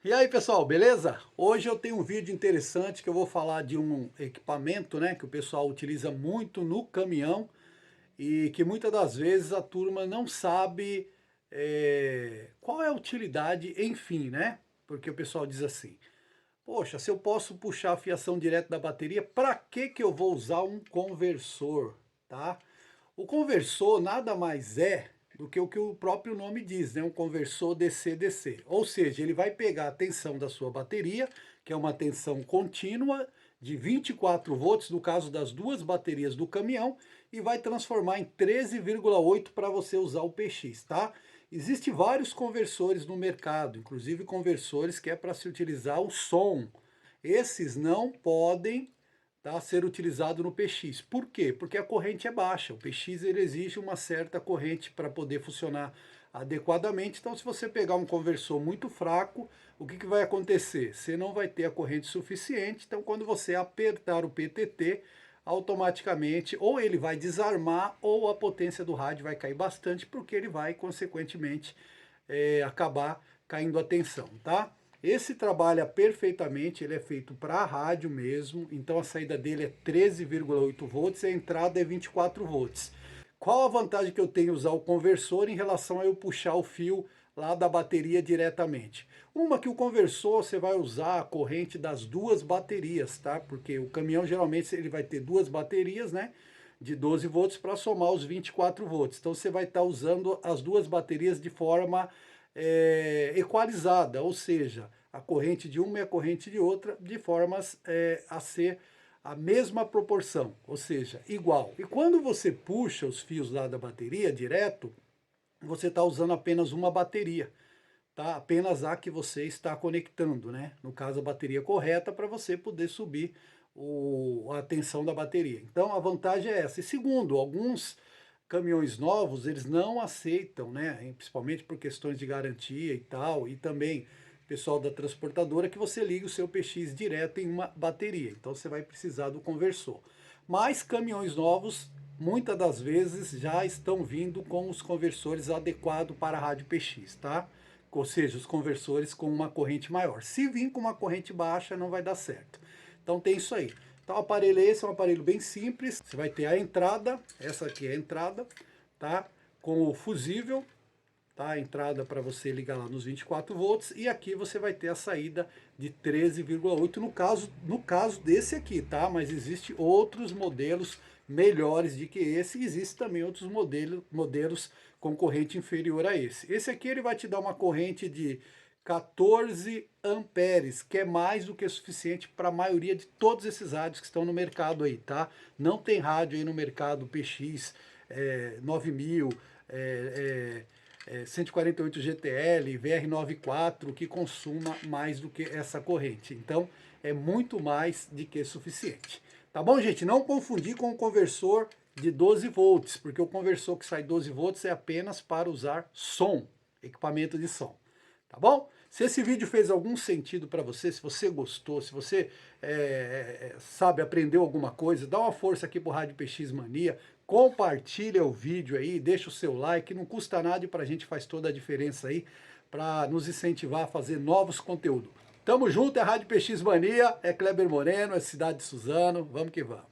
E aí pessoal, beleza? Hoje eu tenho um vídeo interessante que eu vou falar de um equipamento, né, que o pessoal utiliza muito no caminhão e que muitas das vezes a turma não sabe qual é a utilidade, enfim, né? Porque o pessoal diz assim, poxa, se eu posso puxar a fiação direto da bateria, para que eu vou usar um conversor, tá? O conversor nada mais é do que o próprio nome diz, né? Um conversor DC-DC. Ou seja, ele vai pegar a tensão da sua bateria, que é uma tensão contínua de 24 volts, no caso das duas baterias do caminhão, e vai transformar em 13,8 para você usar o PX, tá? Existem vários conversores no mercado, inclusive conversores que é para se utilizar o som. Esses não podem, tá, ser utilizado no PX. Por quê? Porque a corrente é baixa. O PX ele exige uma certa corrente para poder funcionar adequadamente. Então, se você pegar um conversor muito fraco, o que vai acontecer? Você não vai ter a corrente suficiente. Então, quando você apertar o PTT, automaticamente ou ele vai desarmar ou a potência do rádio vai cair bastante, porque ele vai, consequentemente, acabar caindo a tensão, tá? Esse trabalha perfeitamente, ele é feito para rádio mesmo, então a saída dele é 13,8 volts e a entrada é 24 volts. Qual a vantagem que eu tenho usar o conversor em relação a eu puxar o fio lá da bateria diretamente? Uma que o conversor você vai usar a corrente das duas baterias, tá? Porque o caminhão geralmente ele vai ter duas baterias, né? De 12 volts para somar os 24 volts. Então você vai estar usando as duas baterias de forma equalizada, ou seja, a corrente de uma e a corrente de outra, de formas a ser a mesma proporção, ou seja, igual. E quando você puxa os fios lá da bateria direto, você está usando apenas uma bateria, tá? Apenas a que você está conectando, né? No caso, a bateria correta para você poder subir a tensão da bateria. Então, a vantagem é essa. E segundo, alguns caminhões novos, eles não aceitam, né? Principalmente por questões de garantia e tal, e também pessoal da transportadora, que você liga o seu PX direto em uma bateria. Então, você vai precisar do conversor. Mas caminhões novos, muitas das vezes, já estão vindo com os conversores adequados para a rádio PX, tá? Ou seja, os conversores com uma corrente maior. Se vir com uma corrente baixa, não vai dar certo. Então tem isso aí. Então o aparelho esse é um aparelho bem simples. Você vai ter a entrada, essa aqui é a entrada, tá? Com o fusível, tá? A entrada para você ligar lá nos 24 volts. E aqui você vai ter a saída de 13,8 no caso desse aqui, tá? Mas existe outros modelos melhores do que esse. Existem também outros modelos com corrente inferior a esse. Esse aqui ele vai te dar uma corrente de 14 amperes, que é mais do que suficiente para a maioria de todos esses rádios que estão no mercado aí, tá? Não tem rádio aí no mercado PX 9000, 148 GTL, VR94, que consuma mais do que essa corrente. Então, é muito mais do que suficiente. Tá bom, gente? Não confundir com o conversor de 12 volts, porque o conversor que sai 12 volts é apenas para usar som, equipamento de som. Tá bom? Se esse vídeo fez algum sentido para você, se você gostou, se você sabe, aprendeu alguma coisa, dá uma força aqui pro Rádio PX Mania, compartilha o vídeo aí, deixa o seu like, não custa nada e pra gente faz toda a diferença aí, para nos incentivar a fazer novos conteúdos. Tamo junto, é Rádio PX Mania, é Kleber Moreno, é Cidade de Suzano, vamos que vamos.